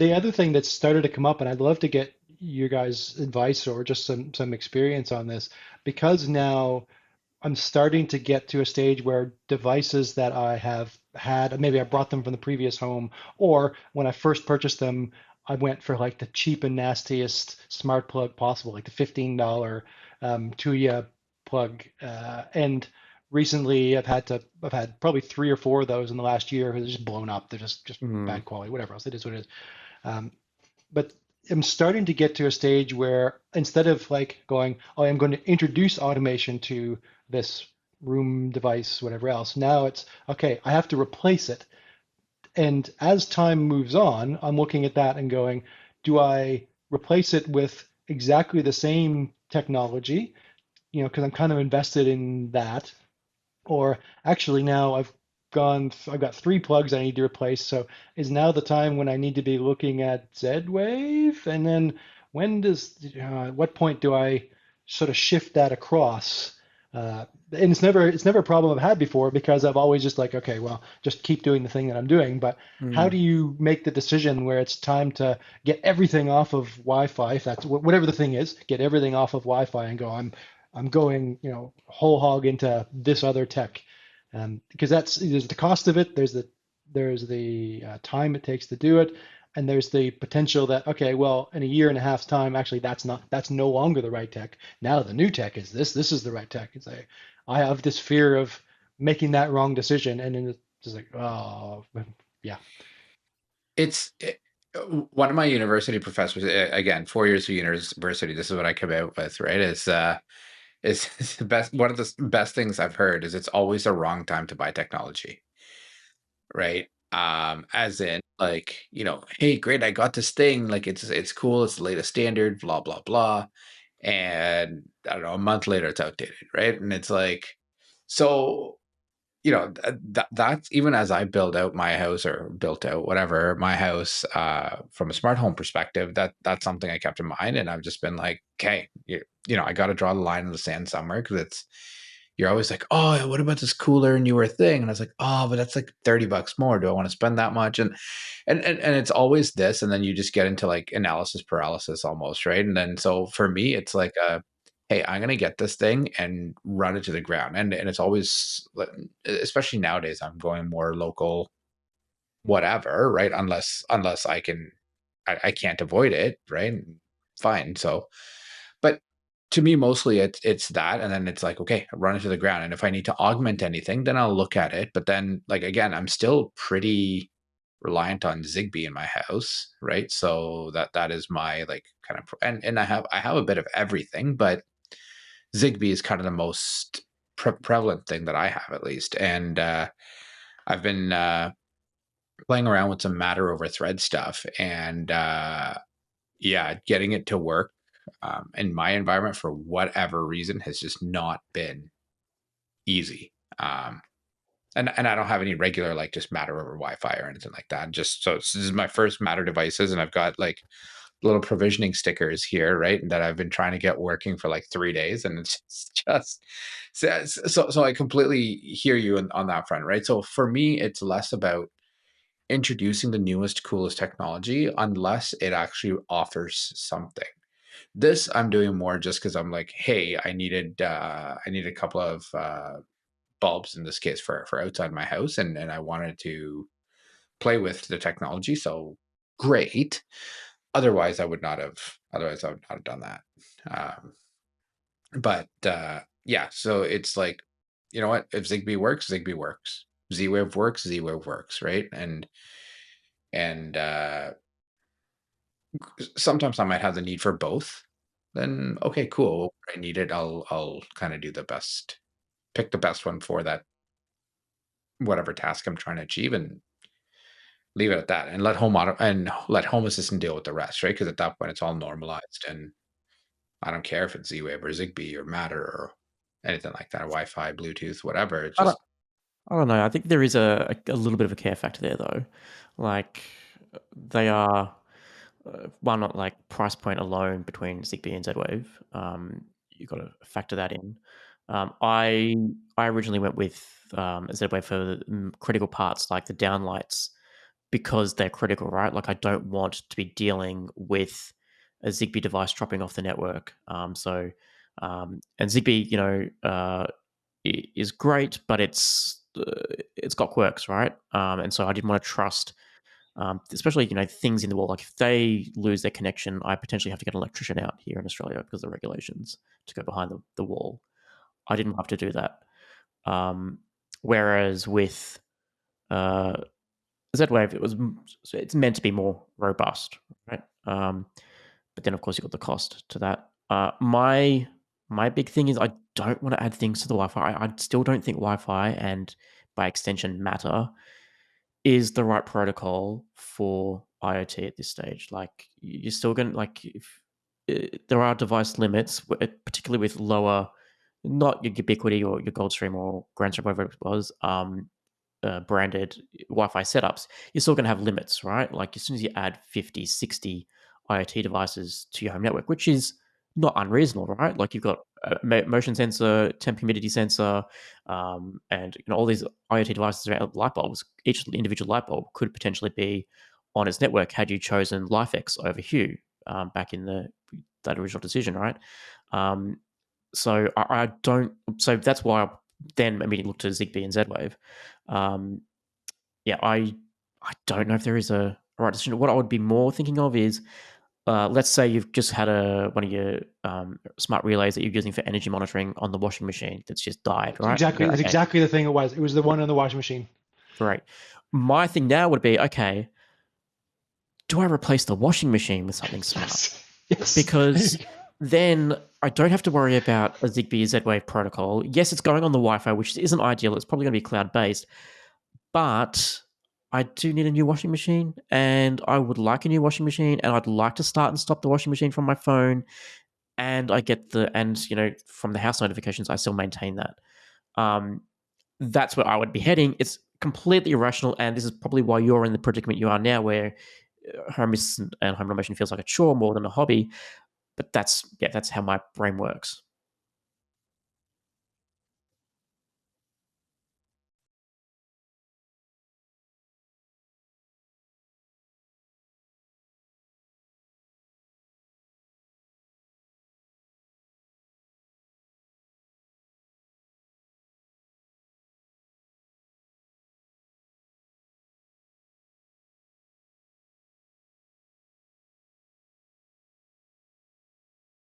the other thing that's started to come up, and I'd love to get your guys' advice or just some experience on this, because now I'm starting to get to a stage where devices that I have had, maybe I brought them from the previous home, or when I first purchased them, I went for like the cheap and nastiest smart plug possible, like the $15 Tuya plug. And recently I've had probably three or four of those in the last year. They're just blown up. They're just Mm. bad quality, whatever else. It is what it is. Um, but I'm starting to get to a stage where instead of like going, oh, I'm going to introduce automation to this room device, whatever else, now it's okay, I have to replace it. And as time moves on, I'm looking at that and going, do I replace it with exactly the same technology? Because I'm kind of invested in that, or actually now I've got three plugs I need to replace. So is now the time when I need to be looking at Z-Wave? And then at what point do I sort of shift that across? And it's never a problem I've had before because I've always just like, okay, well, just keep doing the thing that I'm doing. But how Mm. do you make the decision where it's time to get everything off of Wi-Fi, if that's whatever the thing is, get everything off of Wi-Fi and go, I'm going, whole hog into this other tech, because there's the cost of it, there's the time it takes to do it, and there's the potential that okay, well, in a year and a half's time, actually, that's no longer the right tech. Now the new tech is this. This is the right tech. It's like I have this fear of making that wrong decision, and then it's just like, oh, yeah. It's one of my university professors, again, 4 years of university. This is what I come out with, right? Is the best, one of the best things I've heard is it's always the wrong time to buy technology, right? As in, like, hey, great, I got this thing, like it's cool, it's the latest standard, blah blah blah, and I don't know, a month later it's outdated, right? And it's like, so that's even as I build out my house or built out whatever my house from a smart home perspective, that's something I kept in mind, and I've just been like, okay, I got to draw the line in the sand somewhere, because you're always like, oh, what about this cooler newer thing? And I was like, oh, but that's like $30 more. Do I want to spend that much? And it's always this, and then you just get into like analysis paralysis almost, right? And then so for me, it's like hey, I'm gonna get this thing and run it to the ground. And it's always, especially nowadays, I'm going more local, whatever, right? Unless I can't avoid it, right? Fine. So, but to me, mostly it's that, and then it's like, okay, run it to the ground. And if I need to augment anything, then I'll look at it. But then, like again, I'm still pretty reliant on Zigbee in my house, right? So that is my like kind of, and I have a bit of everything, but Zigbee is kind of the most prevalent thing that I have, at least. And I've been playing around with some Matter over Thread stuff, and yeah, getting it to work in my environment for whatever reason has just not been easy. And I don't have any regular like just Matter over Wi-Fi or anything like that. Just so this is my first Matter devices, and I've got like little provisioning stickers here, right? That I've been trying to get working for like 3 days, and it's just so I completely hear you on that front, right? So for me, it's less about introducing the newest, coolest technology unless it actually offers something. This I'm doing more just because I'm like, hey, I need a couple of bulbs in this case for outside my house, and I wanted to play with the technology. So great. Otherwise I would not have done that. Um, but yeah, so it's like, you know what? If Zigbee works, Zigbee works. Z-Wave works, Z-Wave works, right? And sometimes I might have the need for both. Then okay, cool. When I need it, I'll kind of do the best, pick the best one for that whatever task I'm trying to achieve, and leave it at that, and let Home Assistant deal with the rest, right? Because at that point it's all normalized, and I don't care if it's Z-Wave or Zigbee or Matter or anything like that, or Wi-Fi, Bluetooth, whatever. It's I don't just I don't know. I think there is a little bit of a care factor there, though. Like, they are, one, not like price point alone between Zigbee and Z-Wave. You've got to factor that in. I originally went with Z-Wave for critical parts like the downlights, because they're critical, right? Like I don't want to be dealing with a Zigbee device dropping off the network. And Zigbee, is great, but it's got quirks, right? And so I didn't want to trust, especially things in the wall. Like if they lose their connection, I potentially have to get an electrician out here in Australia because of the regulations to go behind the wall. I didn't have to do that. Whereas with Z-Wave, it's meant to be more robust, right? But then of course you've got the cost to that. My big thing is I don't want to add things to the Wi-Fi. I still don't think Wi-Fi and by extension Matter is the right protocol for IoT at this stage. Like you're still going to if there are device limits, particularly with lower, not your Ubiquiti or your Goldstream or Grandstream, whatever it was, branded Wi-Fi setups, you're still going to have limits, right? Like as soon as you add 50, 60 IoT devices to your home network, which is not unreasonable, right? Like you've got a motion sensor, temp humidity sensor, and all these IoT devices around light bulbs. Each individual light bulb could potentially be on its network had you chosen LifeX over Hue back in that original decision, right? So I don't. So that's why I then immediately looked to Zigbee and Z-Wave. I don't know if there is a right decision. What I would be more thinking of is, let's say you've just had one of your smart relays that you're using for energy monitoring on the washing machine that's just died, right? That's exactly the thing it was. It was the one on the washing machine. Right. My thing now would be, okay, do I replace the washing machine with something smart? Yes. Because then I don't have to worry about a Zigbee Z-Wave protocol. Yes, it's going on the Wi-Fi, which isn't ideal. It's probably going to be cloud-based. But I do need a new washing machine, and I would like a new washing machine, and I'd like to start and stop the washing machine from my phone. And I get from the house notifications, I still maintain that. That's where I would be heading. It's completely irrational, and this is probably why you're in the predicament you are now, where home assistant and home automation feels like a chore more than a hobby. But that's how my brain works.